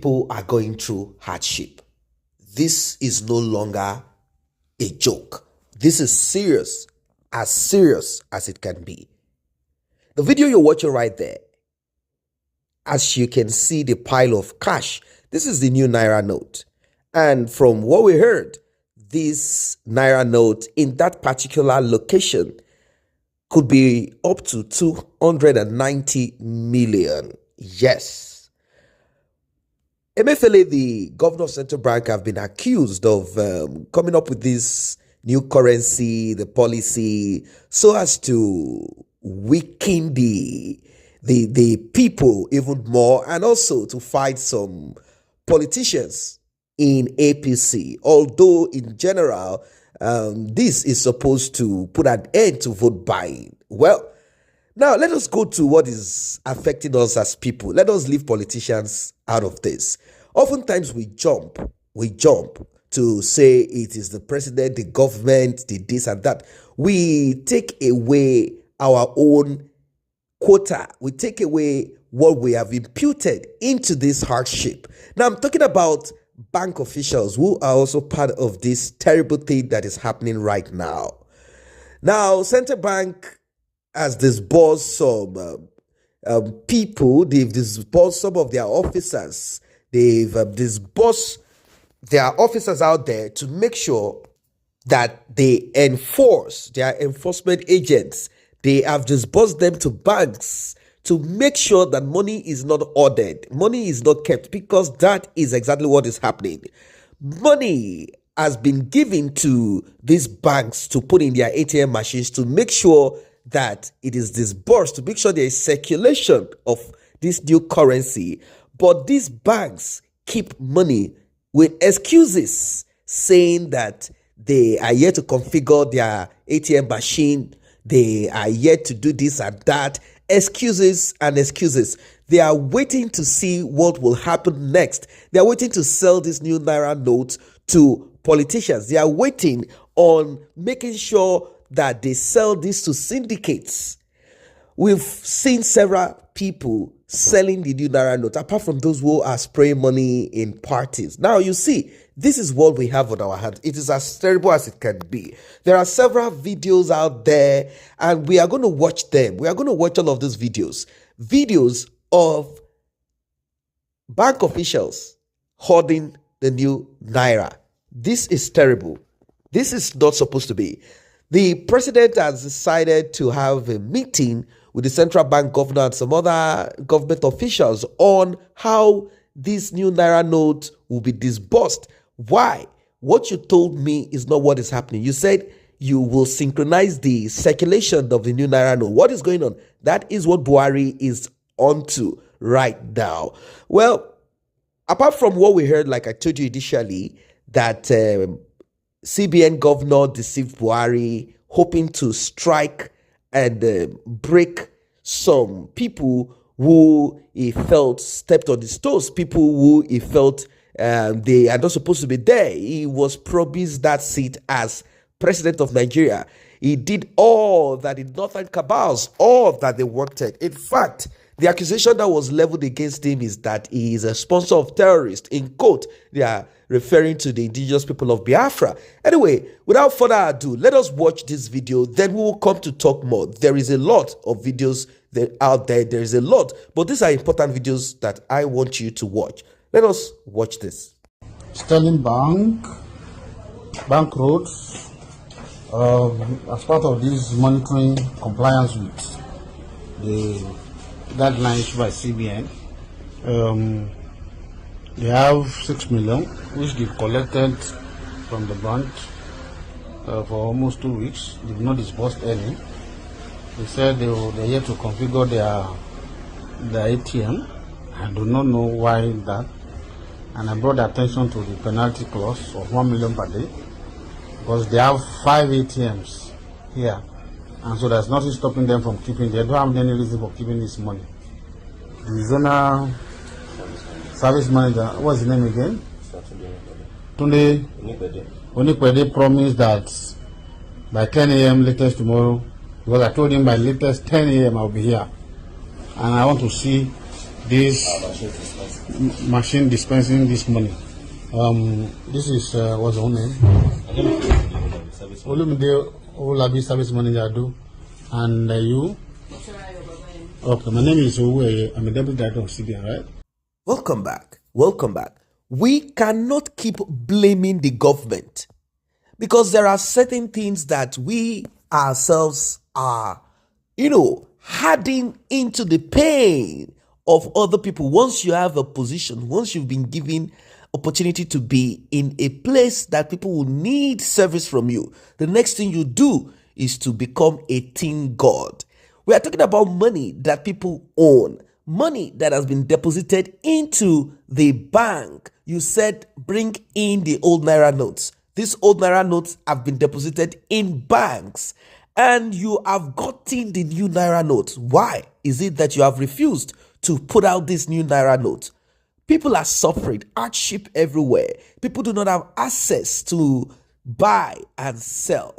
people are going through hardship. This is no longer a joke. This is serious as it can be. The video you're watching right there, as you can see the pile of cash, this is the new Naira note. And from what we heard, this Naira note in that particular location could be up to 290 million. Yes. Emefiele, the governor of Central Bank, have been accused of coming up with this new currency, the policy, so as to weaken the people even more, and also to fight some politicians in APC. Although in general, this is supposed to put an end to vote buying. Well, now let us go to what is affecting us as people. Let us leave politicians out of this. Oftentimes we jump to say it is the president, the government, the this and that. We take away our own quota. We take away what we have imputed into this hardship. Now I'm talking about bank officials who are also part of this terrible thing that is happening right now. Now, Central Bank has disbursed some people. They've disbursed some of their officers. They've disbursed their officers out there to make sure that they enforce, their enforcement agents. They have disbursed them to banks to make sure that money is not ordered, money is not kept, because that is exactly what is happening. Money has been given to these banks to put in their ATM machines to make sure that it is disbursed, to make sure there is circulation of this new currency. But these banks keep money with excuses, saying that they are yet to configure their ATM machine, they are yet to do this and that. Excuses and excuses. They are waiting to see what will happen next. They are waiting to sell this new Naira note to politicians. They are waiting on making sure that they sell this to syndicates. We've seen several people selling the new Naira note, apart from those who are spraying money in parties. Now, you see, this is what we have on our hands. It is as terrible as it can be. There are several videos out there, and we are going to watch them. We are going to watch all of these videos. Videos of bank officials hoarding the new Naira. This is terrible. This is not supposed to be. The president has decided to have a meeting with the central bank governor and some other government officials on how this new Naira note will be disbursed. Why? What you told me is not what is happening. You said you will synchronize the circulation of the new Naira note. What is going on? That is what Buhari is onto right now. Well, apart from what we heard, like I told you initially, that CBN governor deceived Buhari, hoping to strike and break some people who he felt stepped on his toes, people who he felt they are not supposed to be there. He was promised that seat as president of Nigeria. He did all that the northern cabals, all that they wanted. In fact, the accusation that was leveled against him is that he is a sponsor of terrorists. In quote, they are referring to the indigenous people of Biafra. Anyway, without further ado, let us watch this video. Then we will come to talk more. There is a lot of videos out there. There is a lot. But these are important videos that I want you to watch. Let us watch this. Sterling Bank roads, as part of this monitoring compliance with the guidelines by CBN, they have 6 million, which they've collected from the bank for almost 2 weeks. They've not disbursed any. They said they're yet to configure their ATM. I do not know why that. And I brought attention to the penalty clause of 1 million per day, because they have 5 ATMs here, and so there's nothing stopping them from keeping. They don't have any reason for keeping this money. The zonal service manager, what's his name again? Tunde Onikwede promised that by 10 a.m. latest tomorrow, because I told him by latest 10 a.m. I'll be here, and I want to see this machine dispensing this money. This is what's the own name? Olumide Olabi Service Manager do. And you? Okay, my name is Owe. I'm a deputy director of CBN, right? Welcome back. Welcome back. We cannot keep blaming the government because there are certain things that we ourselves are, adding into the pain of other people. Once you have a position, once you've been given opportunity to be in a place that people will need service from you, the next thing you do is to become a teen god. We are talking about money that people own, money that has been deposited into the bank. You said bring in the old Naira notes. These old Naira notes have been deposited in banks and you have gotten the new Naira notes. Why is it that you have refused to put out this new Naira note? People are suffering, hardship everywhere. People do not have access to buy and sell.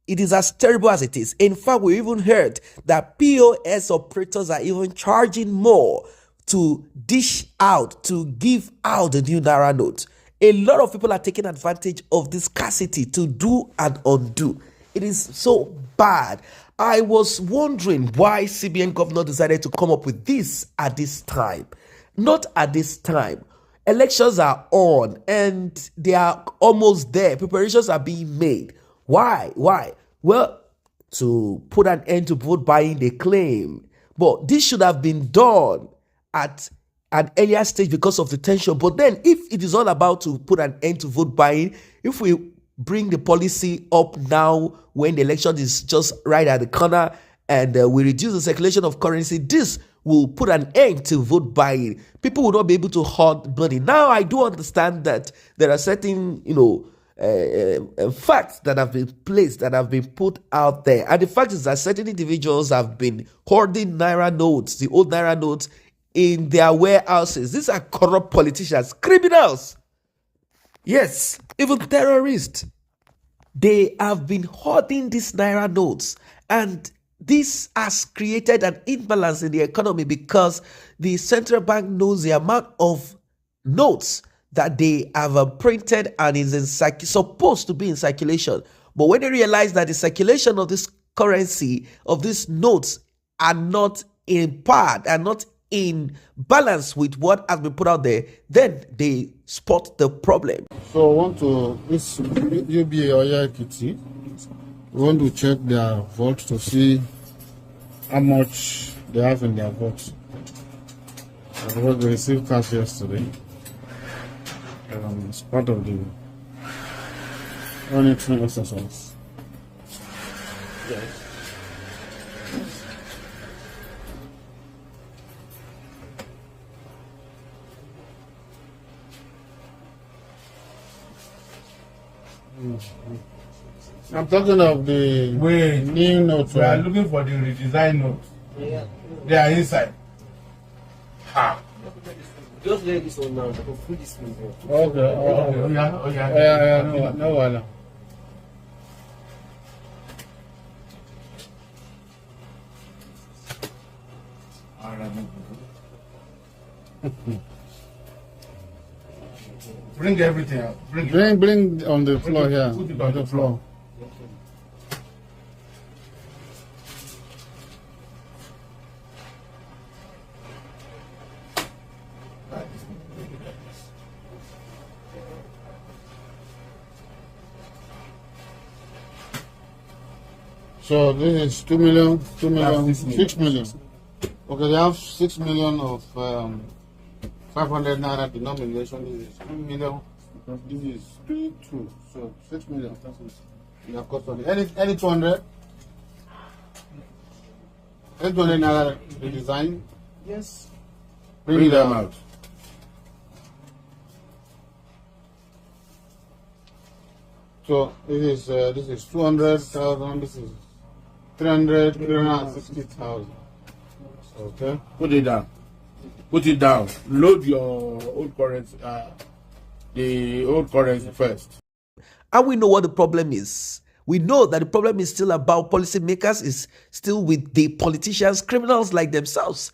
It is as terrible as it is. In fact, we even heard that POS operators are even charging more to dish out, to give out the new Naira note. A lot of people are taking advantage of this scarcity to do and undo. It is so bad. I was wondering why CBN governor decided to come up with this at this time. Not at this time. Elections are on and they are almost there. Preparations are being made. Why? Well, to put an end to vote buying, they claim. But this should have been done at an earlier stage because of the tension. But then if it is all about to put an end to vote buying, if we bring the policy up now when the election is just right at the corner and we reduce the circulation of currency, this will put an end to vote buying. People will not be able to hoard money. Now, I do understand that there are certain, facts that have been placed, that have been put out there. And the fact is that certain individuals have been hoarding Naira notes, the old Naira notes, in their warehouses. These are corrupt politicians, criminals. Yes, even terrorists. They have been hoarding these Naira notes. And this has created an imbalance in the economy because the central bank knows the amount of notes that they have printed and is supposed to be in circulation. But when they realize that the circulation of this currency, of these notes, are not in part, are not in balance with what has been put out there, then they spot the problem. So I want to, this UBA or Ekiti, we want to check their vote to see how much they have in their vote. Because we received cash yesterday. It's part of the monitoring exercise. Yes. I'm talking of the new notes. We are looking for the redesigned notes. Yeah. They are inside. Ha. Just let this one now. Put this one there. Okay. Yeah. No. Bring everything out. Bring on the floor here. Put it on the floor. So this is 2 million, 6 million. Okay, they have 6 million of 500 Naira denomination. This is 2 million. This is 2. So 6 million. Yeah, cost on it. Any 200? Any 200 Naira redesign? Yes. Bring them out. So this is 200,000. This is 360,000. Okay. Put it down. Put it down. Load your old currency. The old currency first. And we know what the problem is. We know that the problem is still about policymakers, is still with the politicians, criminals like themselves.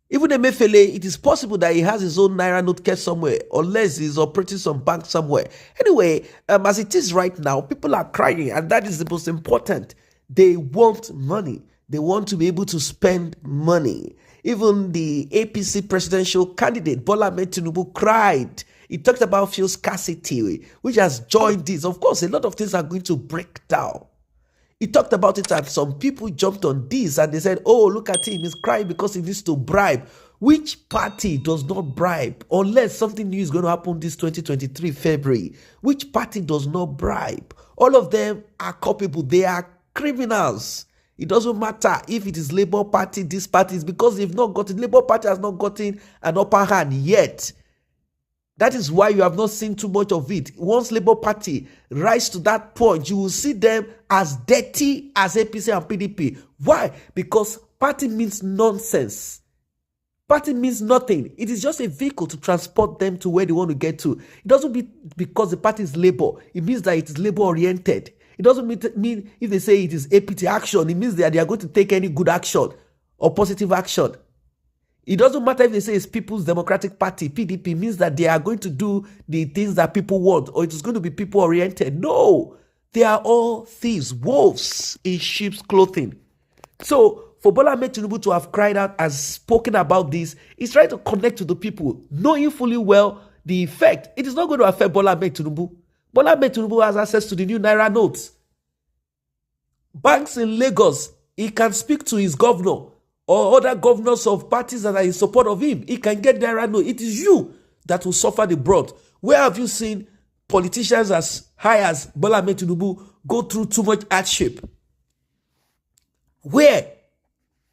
Even Emefiele, it is possible that he has his own Naira note kept somewhere, unless he's operating some bank somewhere. Anyway, as it is right now, people are crying, and that is the most important. They want money. They want to be able to spend money. Even the APC presidential candidate, Bola Ahmed Tinubu, cried. He talked about fuel scarcity, which has joined this. Of course, a lot of things are going to break down. He talked about it, and some people jumped on this and they said, oh, look at him, he's crying because he needs to bribe. Which party does not bribe? Unless something new is going to happen this 2023 February. Which party does not bribe? All of them are culpable. They are criminals. It doesn't matter if it is Labour Party, this party, is because they've not gotten, Labour Party has not gotten an upper hand yet. That is why you have not seen too much of it. Once Labour Party rise to that point, you will see them as dirty as APC and PDP. Why? Because party means nonsense. Party means nothing. It is just a vehicle to transport them to where they want to get to. It doesn't mean because the party is Labour. It means that it is Labour-oriented. It doesn't mean if they say it is APT action, it means that they are going to take any good action or positive action. It doesn't matter if they say it's People's Democratic Party, PDP, means that they are going to do the things that people want, or it is going to be people-oriented. No, they are all thieves, wolves in sheep's clothing. So, for Bola Ahmed Tinubu to have cried out and spoken about this, he's trying to connect to the people, knowing fully well the effect. It is not going to affect Bola Ahmed Tinubu. Bola Ahmed Tinubu has access to the new Naira notes. Banks in Lagos, he can speak to his governor or other governors of parties that are in support of him. He can get Naira note. It is you that will suffer the brunt. Where have you seen politicians as high as Bola Ahmed Tinubu go through too much hardship? Where,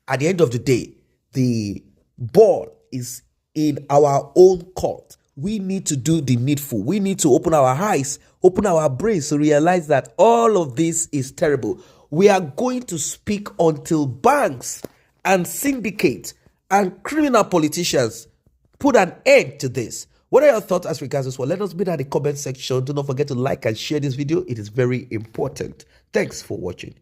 at the end of the day, the ball is in our own court. We need to do the needful. We need to open our eyes, open our brains to realize that all of this is terrible. We are going to speak until banks and syndicates and criminal politicians put an end to this. What are your thoughts as regards this one? Let us know in the comment section. Do not forget to like and share this video. It is very important. Thanks for watching.